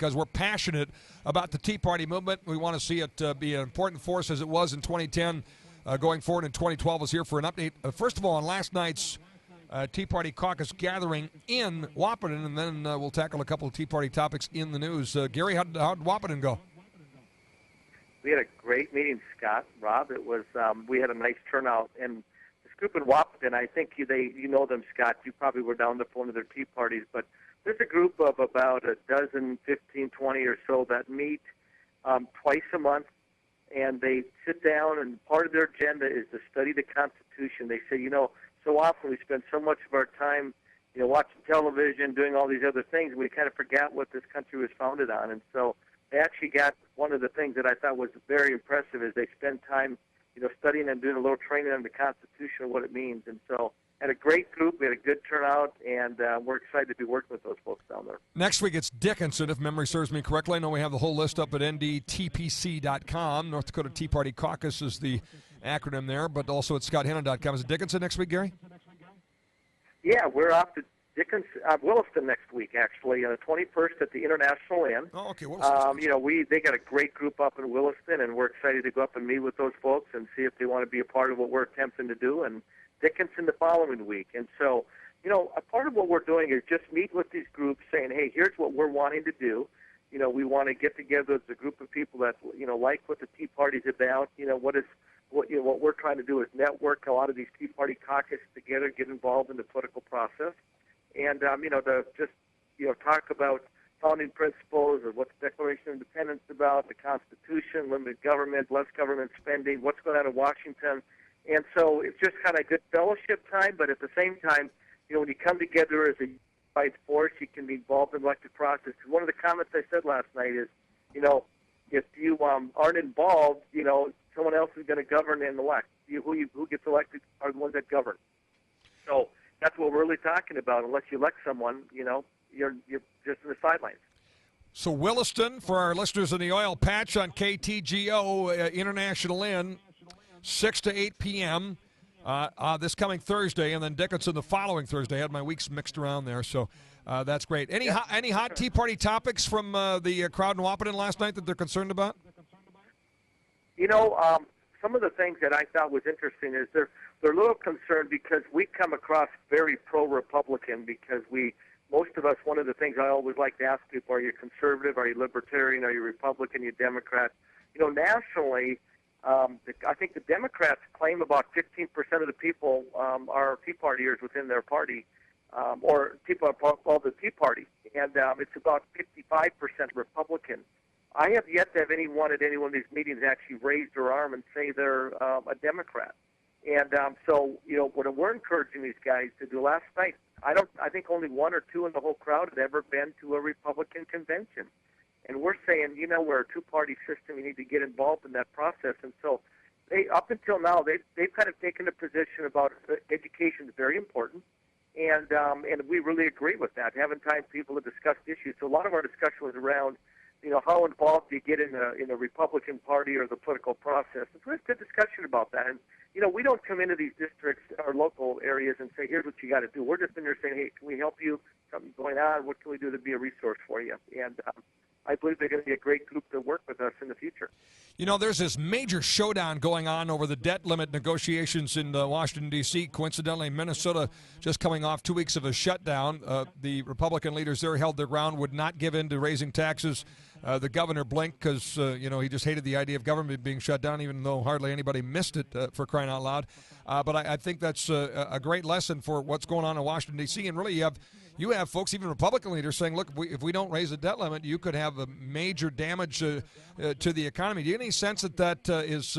because we're passionate about the Tea Party movement. We want to see it be an important force as it was in 2010. Going forward in 2012 is here for an update. First of all, on last night's Tea Party caucus gathering in Wahpeton, and then we'll tackle a couple of Tea Party topics in the news. Gary, how'd Wahpeton go? We had a great meeting, Scott, Rob. It was we had a nice turnout, and this group in Wahpeton, I think you know them, Scott. You probably were down there for one of their tea parties, but there's a group of about a dozen, 15, 20 or so that meet twice a month, and they sit down, and part of their agenda is to study the Constitution. They say, so often we spend so much of our time, watching television, doing all these other things, and we kind of forget what this country was founded on, and so they actually got one of the things that I thought was very impressive is they spend time, studying and doing a little training on the Constitution and what it means. And so, had a great group. We had a good turnout, and we're excited to be working with those folks down there. Next week it's Dickinson, if memory serves me correctly. I know we have the whole list up at ndtpc.com. North Dakota Tea Party Caucus is the acronym there, but also at scotthannon.com. Is it Dickinson next week, Gary? Yeah, we're off to Williston next week, actually, on the 21st at the International Inn. Oh, okay. Williston. They got a great group up in Williston, and we're excited to go up and meet with those folks and see if they want to be a part of what we're attempting to do. And Dickinson the following week. And so, a part of what we're doing is just meet with these groups, saying, hey, here's what we're wanting to do. We want to get together as a group of people that like what the Tea Party's about. What we're trying to do is network a lot of these Tea Party caucus together, get involved in the political process. And, to just, talk about founding principles or what the Declaration of Independence is about, the Constitution, limited government, less government spending, what's going on in Washington. And so it's just kind of a good fellowship time, but at the same time, when you come together as a unified force, you can be involved in the elected process. One of the comments I said last night is, if you aren't involved, someone else is going to govern and elect. Who gets elected are the ones that govern. So that's what we're really talking about. Unless you elect someone, you're just in the sidelines. So Williston, for our listeners in the oil patch on KTGO International Inn, 6 to 8 p.m. This coming Thursday, and then Dickinson the following Thursday. I had my weeks mixed around there, so that's great. Any hot Tea Party topics from the crowd in Wahpeton last night that they're concerned about? Some of the things that I thought was interesting is they're a little concerned because we come across very pro-Republican because most of us, one of the things I always like to ask people, are you conservative, are you libertarian, are you Republican, are you Democrat? Nationally, I think the Democrats claim about 15% of the people are Tea Partiers within their party, or people are called the Tea Party, and it's about 55% Republican. I have yet to have anyone at any one of these meetings actually raise their arm and say they're a Democrat. And so, what we're encouraging these guys to do last night, I think only one or two in the whole crowd had ever been to a Republican convention. And we're saying, we're a two-party system. You need to get involved in that process. And so, up until now, they've kind of taken a position about education is very important, and we really agree with that. Having time for people to discuss issues. So a lot of our discussion was around, how involved do you get in the Republican Party or the political process. It's a good discussion about that. And we don't come into these districts or local areas and say, here's what you got to do. We're just in there saying, hey, can we help you? Something's going on. What can we do to be a resource for you? And I believe they're going to be a great group to work with us in the future. There's this major showdown going on over the debt limit negotiations in Washington, D.C. Coincidentally, Minnesota just coming off 2 weeks of a shutdown. The Republican leaders there held their ground, would not give in to raising taxes. The governor blinked because, he just hated the idea of government being shut down, even though hardly anybody missed it, for crying out loud. But I think that's a great lesson for what's going on in Washington, D.C. And really, you have folks, even Republican leaders, saying, look, if we don't raise the debt limit, you could have a major damage to the economy. Do you have any sense that is,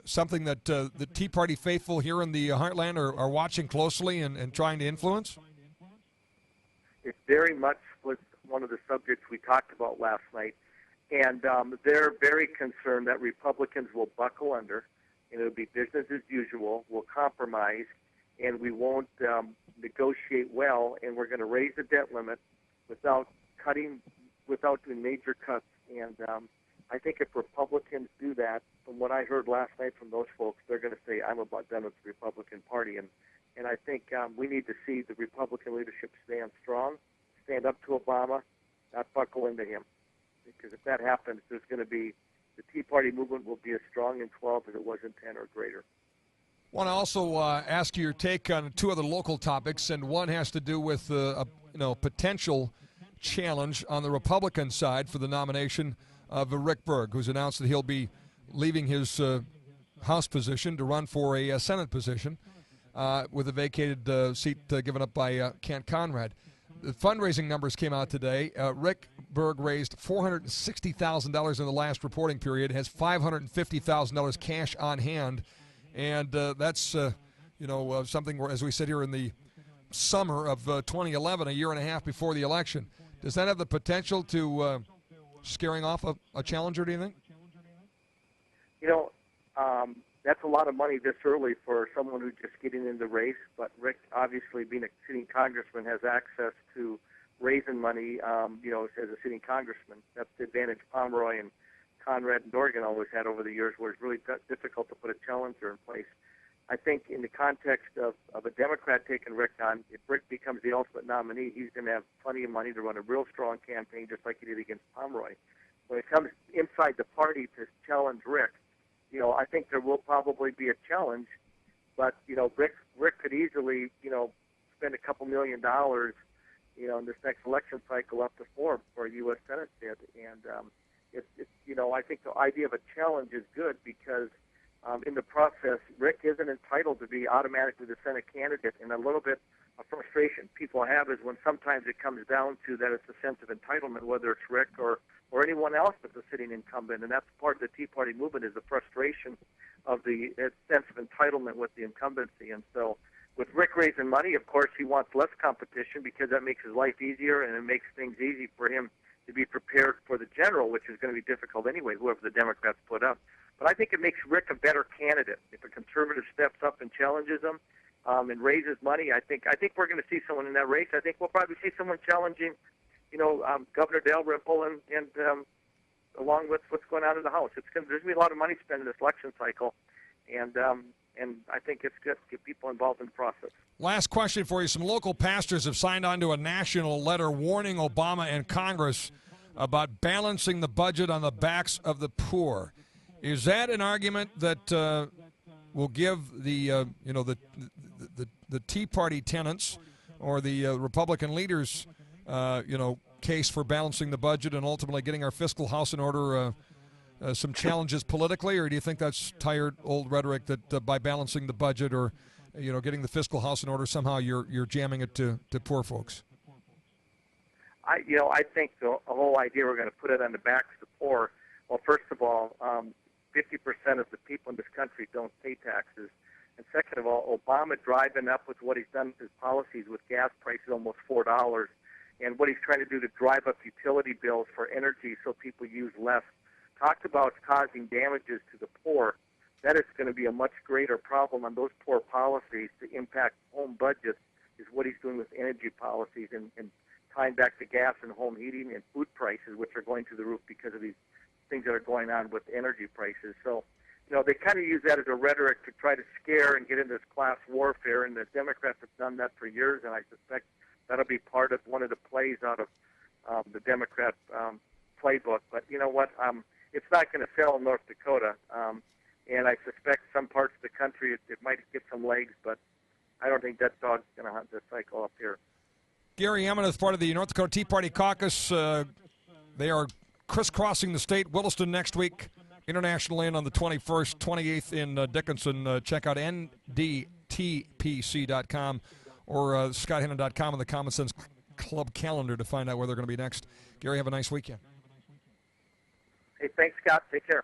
something that the Tea Party faithful here in the heartland are watching closely and trying to influence? It very much was one of the subjects we talked about last night. And they're very concerned that Republicans will buckle under, and it'll be business as usual, we'll compromise, and we won't negotiate well, and we're going to raise the debt limit without doing major cuts. And I think if Republicans do that, from what I heard last night from those folks, they're going to say, I'm about done with the Republican Party. And I think we need to see the Republican leadership stand strong, stand up to Obama, not buckle into him. Because if that happens, there's going to be, the Tea Party movement will be as strong in 12 as it was in 10 or greater. I want to also ask you your take on two other local topics, and one has to do with a potential challenge on the Republican side for the nomination of Rick Berg, who's announced that he'll be leaving his House position to run for a Senate position with a vacated seat given up by Kent Conrad. The fundraising numbers came out today. Rick Berg raised $460,000 in the last reporting period, has $550,000 cash on hand, and that's something where, as we sit here in the summer of 2011, a year and a half before the election. Does that have the potential to scaring off a challenger, do you think? That's a lot of money this early for someone who's just getting in the race. But Rick, obviously, being a sitting congressman, has access to raising money, as a sitting congressman. That's the advantage Pomeroy and Conrad and Dorgan always had over the years, where it's really difficult to put a challenger in place. I think in the context of a Democrat taking Rick on, if Rick becomes the ultimate nominee, he's going to have plenty of money to run a real strong campaign, just like he did against Pomeroy. When it comes inside the party to challenge Rick, I think there will probably be a challenge, but Rick could easily spend a couple $1 million in this next election cycle up to for a U.S. Senate bid, and I think the idea of a challenge is good because in the process, Rick isn't entitled to be automatically the Senate candidate, and a little bit of frustration people have is when sometimes it comes down to that it's a sense of entitlement, whether it's Rick or anyone else that's a sitting incumbent, and that's part of the Tea Party movement is the frustration of the sense of entitlement with the incumbency. And so with Rick raising money, of course, he wants less competition because that makes his life easier and it makes things easy for him to be prepared for the general, which is going to be difficult anyway, whoever the Democrats put up. But I think it makes Rick a better candidate. If a conservative steps up and challenges him and raises money, I think we're going to see someone in that race. I think we'll probably see someone challenging Governor Dalrymple and along with what's going on in the House. There's going to be a lot of money spent in this election cycle, and I think it's good to get people involved in the process. Last question for you. Some local pastors have signed on to a national letter warning Obama and Congress about balancing the budget on the backs of the poor. Is that an argument that will give the Tea Party tenants or the Republican leaders case for balancing the budget and ultimately getting our fiscal house in order some challenges politically, or do you think that's tired old rhetoric that by balancing the budget or getting the fiscal house in order somehow you're jamming it to poor folks? I think the whole idea we're going to put it on the backs of the poor. Well, first of all, 50% of the people in this country don't pay taxes. And second of all, Obama driving up with what he's done with his policies with gas prices almost $4 and what he's trying to do to drive up utility bills for energy so people use less, talked about causing damages to the poor. That is going to be a much greater problem on those poor policies to impact home budgets is what he's doing with energy policies and tying back to gas and home heating and food prices, which are going through the roof because of these things that are going on with energy prices. So, they kind of use that as a rhetoric to try to scare and get into this class warfare, and the Democrats have done that for years, and I suspect that'll be part of one of the plays out of the Democrat playbook. But you know what? It's not going to fail in North Dakota, and I suspect some parts of the country it might get some legs, but I don't think that dog's going to hunt this cycle up here. Gary Emineth, part of the North Dakota Tea Party caucus. They are crisscrossing the state. Williston next week, International Inn on the 21st, 28th in Dickinson. Check out ndtpc.com or scotthannon.com on the Common Sense Club calendar to find out where they're going to be next. Gary, have a nice weekend. Hey, thanks, Scott. Take care.